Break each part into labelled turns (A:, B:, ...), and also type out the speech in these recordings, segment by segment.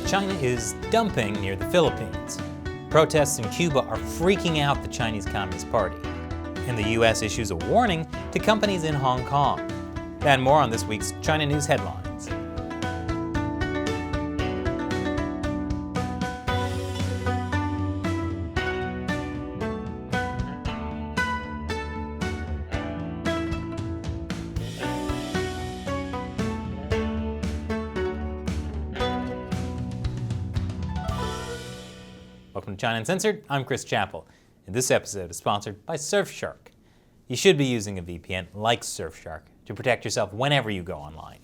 A: China is dumping near the Philippines. Protests in Cuba are freaking out the Chinese Communist Party. And the U.S. issues a warning to companies in Hong Kong. And more on this week's China News Headlines. Welcome to China Uncensored. I'm Chris Chappell, and this episode is sponsored by Surfshark. You should be using a VPN like Surfshark to protect yourself whenever you go online.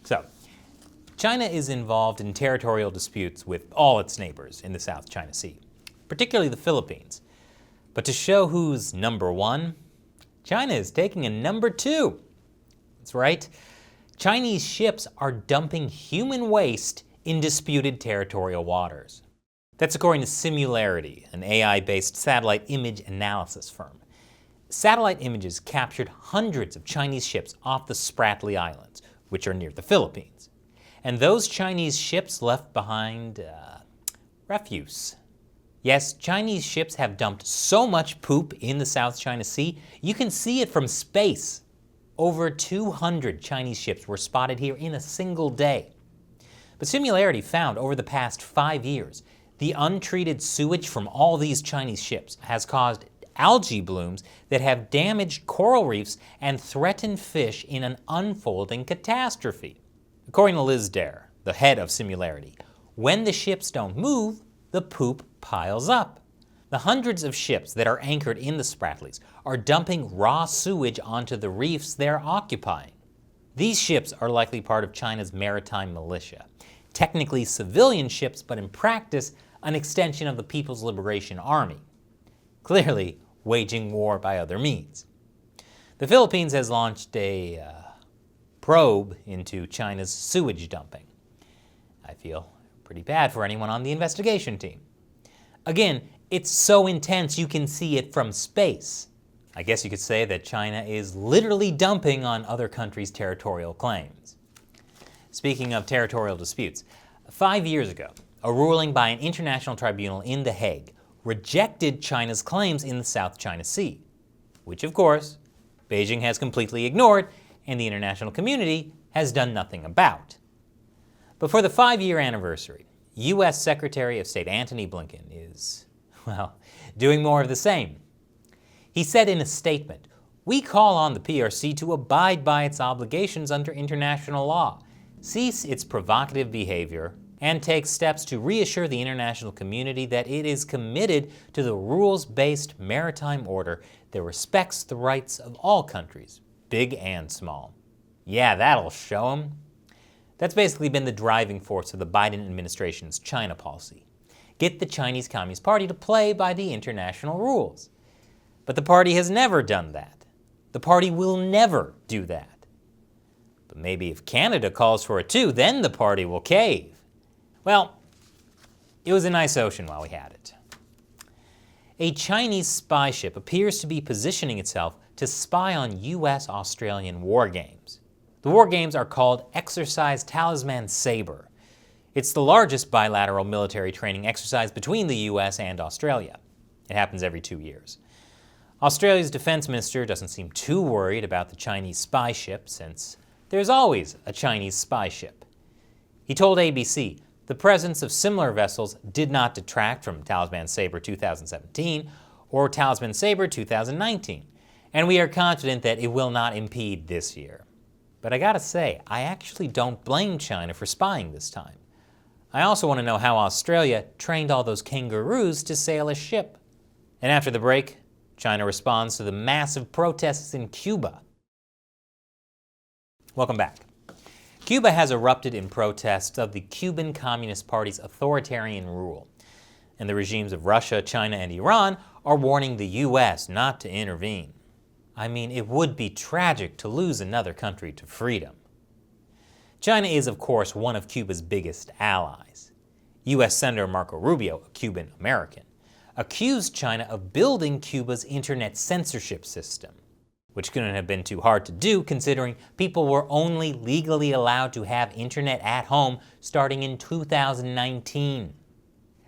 A: So, China is involved in territorial disputes with all its neighbors in the South China Sea, particularly the Philippines. But to show who's number one, China is taking a number two. That's right. Chinese ships are dumping human waste in disputed territorial waters. That's according to Similarity, an AI-based satellite image analysis firm. Satellite images captured hundreds of Chinese ships off the Spratly Islands, which are near the Philippines. And those Chinese ships left behind refuse. Yes, Chinese ships have dumped so much poop in the South China Sea, you can see it from space. Over 200 Chinese ships were spotted here in a single day. But Similarity found over the past 5 years, the untreated sewage from all these Chinese ships has caused algae blooms that have damaged coral reefs and threatened fish in an unfolding catastrophe. According to Liz Dare, the head of Similarity, when the ships don't move, the poop piles up. The hundreds of ships that are anchored in the Spratlys are dumping raw sewage onto the reefs they're occupying. These ships are likely part of China's maritime militia. Technically civilian ships, but in practice, an extension of the People's Liberation Army, clearly waging war by other means. The Philippines has launched a probe into China's sewage dumping. I feel pretty bad for anyone on the investigation team. Again, it's so intense you can see it from space. I guess you could say that China is literally dumping on other countries' territorial claims. Speaking of territorial disputes, 5 years ago, a ruling by an international tribunal in The Hague rejected China's claims in the South China Sea, which of course, Beijing has completely ignored and the international community has done nothing about. But for the 5-year anniversary, U.S. Secretary of State Antony Blinken is, doing more of the same. He said in a statement, "We call on the PRC to abide by its obligations under international law, cease its provocative behavior, and take steps to reassure the international community that it is committed to the rules-based maritime order that respects the rights of all countries, big and small." Yeah, that'll show them. That's basically been the driving force of the Biden administration's China policy. Get the Chinese Communist Party to play by the international rules. But the party has never done that. The party will never do that. But maybe if Canada calls for it too, then the party will cave. Well, it was a nice ocean while we had it. A Chinese spy ship appears to be positioning itself to spy on U.S.-Australian war games. The war games are called Exercise Talisman Sabre. It's the largest bilateral military training exercise between the U.S. and Australia. It happens every 2 years. Australia's defense minister doesn't seem too worried about the Chinese spy ship since there's always a Chinese spy ship. He told ABC, "The presence of similar vessels did not detract from Talisman Sabre 2017 or Talisman Sabre 2019, and we are confident that it will not impede this year." But I gotta say, I actually don't blame China for spying this time. I also want to know how Australia trained all those kangaroos to sail a ship. And after the break, China responds to the massive protests in Cuba. Welcome back. Cuba has erupted in protest of the Cuban Communist Party's authoritarian rule, and the regimes of Russia, China, and Iran are warning the U.S. not to intervene. I mean, it would be tragic to lose another country to freedom. China is, of course, one of Cuba's biggest allies. U.S. Senator Marco Rubio, a Cuban American, accused China of building Cuba's internet censorship system. which couldn't have been too hard to do considering people were only legally allowed to have internet at home starting in 2019.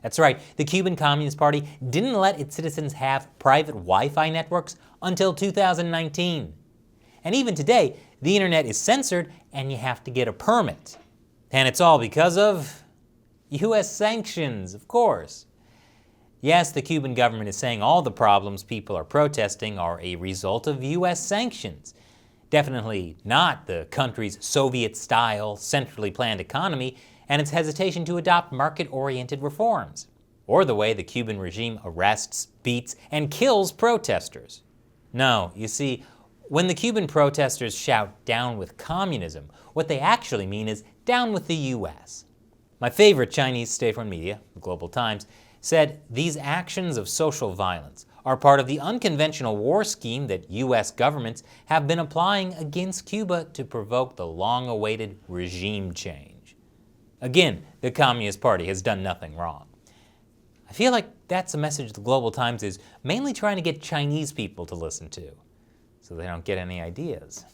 A: That's right, the Cuban Communist Party didn't let its citizens have private Wi-Fi networks until 2019. And even today, the internet is censored and you have to get a permit. And it's all because of US sanctions, of course. Yes, the Cuban government is saying all the problems people are protesting are a result of US sanctions. Definitely not the country's Soviet-style, centrally planned economy and its hesitation to adopt market-oriented reforms, or the way the Cuban regime arrests, beats, and kills protesters. No, you see, when the Cuban protesters shout "down with communism," what they actually mean is "down with the US." My favorite Chinese state-run media, the Global Times, said these actions of social violence are part of the unconventional war scheme that US governments have been applying against Cuba to provoke the long-awaited regime change. Again, the Communist Party has done nothing wrong. I feel like that's a message the Global Times is mainly trying to get Chinese people to listen to, so they don't get any ideas.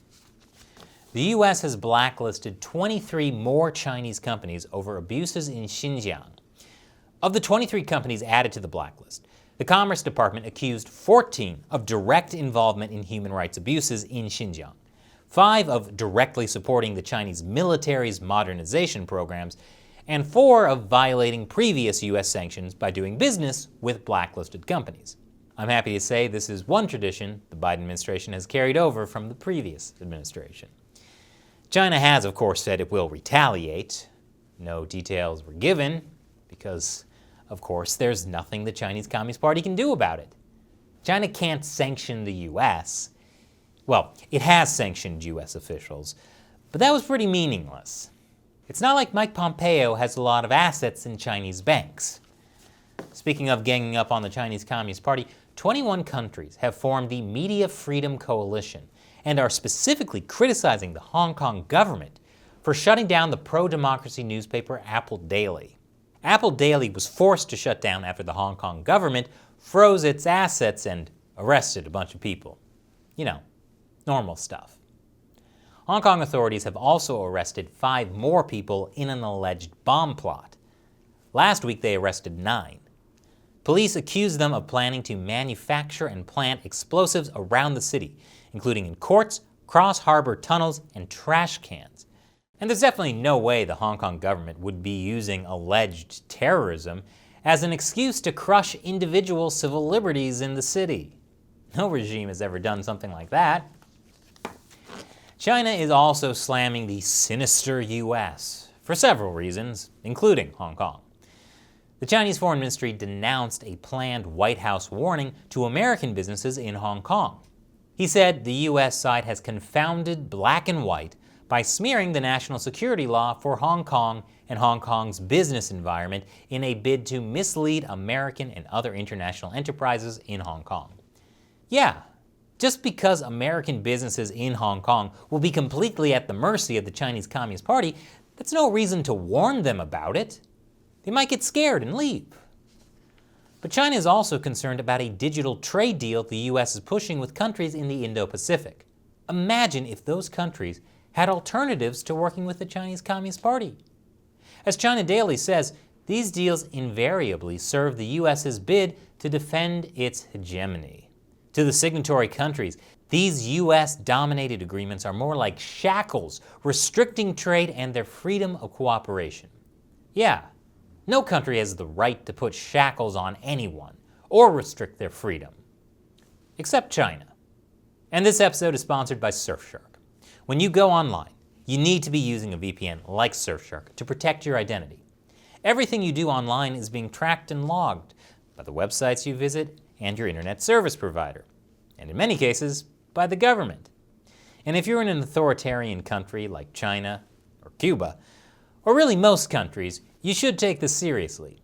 A: The US has blacklisted 23 more Chinese companies over abuses in Xinjiang. Of the 23 companies added to the blacklist, the Commerce Department accused 14 of direct involvement in human rights abuses in Xinjiang, 5 of directly supporting the Chinese military's modernization programs, and 4 of violating previous US sanctions by doing business with blacklisted companies. I'm happy to say this is one tradition the Biden administration has carried over from the previous administration. China has, of course, said it will retaliate. No details were given because, of course, there's nothing the Chinese Communist Party can do about it. China can't sanction the US. Well, it has sanctioned US officials, but that was pretty meaningless. It's not like Mike Pompeo has a lot of assets in Chinese banks. Speaking of ganging up on the Chinese Communist Party, 21 countries have formed the Media Freedom Coalition and are specifically criticizing the Hong Kong government for shutting down the pro-democracy newspaper Apple Daily. Apple Daily was forced to shut down after the Hong Kong government froze its assets and arrested a bunch of people. You know, normal stuff. Hong Kong authorities have also arrested 5 more people in an alleged bomb plot. Last week they arrested 9. Police accused them of planning to manufacture and plant explosives around the city, including in courts, cross-harbor tunnels, and trash cans. And there's definitely no way the Hong Kong government would be using alleged terrorism as an excuse to crush individual civil liberties in the city. No regime has ever done something like that. China is also slamming the sinister US for several reasons, including Hong Kong. The Chinese Foreign Ministry denounced a planned White House warning to American businesses in Hong Kong. He said the US side has confounded black and white by smearing the national security law for Hong Kong and Hong Kong's business environment in a bid to mislead American and other international enterprises in Hong Kong. Yeah, just because American businesses in Hong Kong will be completely at the mercy of the Chinese Communist Party, that's no reason to warn them about it. They might get scared and leave. But China is also concerned about a digital trade deal the US is pushing with countries in the Indo-Pacific. Imagine if those countries had alternatives to working with the Chinese Communist Party. As China Daily says, these deals invariably serve the US's bid to defend its hegemony. To the signatory countries, these US-dominated agreements are more like shackles restricting trade and their freedom of cooperation. Yeah, no country has the right to put shackles on anyone or restrict their freedom. Except China. And this episode is sponsored by Surfshark. When you go online, you need to be using a VPN like Surfshark to protect your identity. Everything you do online is being tracked and logged by the websites you visit and your internet service provider, and in many cases, by the government. And if you're in an authoritarian country like China or Cuba, or really most countries, you should take this seriously.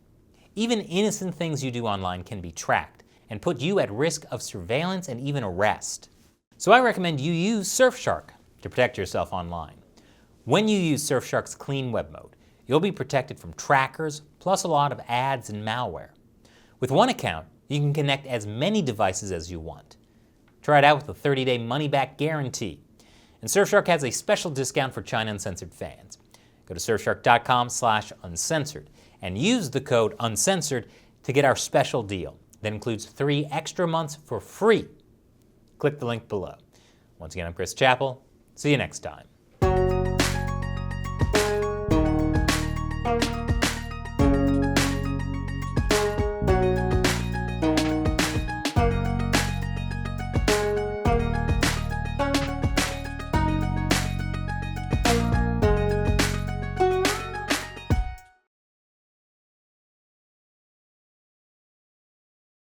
A: Even innocent things you do online can be tracked and put you at risk of surveillance and even arrest. So I recommend you use Surfshark to protect yourself online. When you use Surfshark's clean web mode, you'll be protected from trackers, plus a lot of ads and malware. With one account, you can connect as many devices as you want. Try it out with a 30-day money-back guarantee. And Surfshark has a special discount for China Uncensored fans. Go to surfshark.com/uncensored and use the code uncensored to get our special deal that includes 3 extra months for free. Click the link below. Once again, I'm Chris Chappell. See you next time.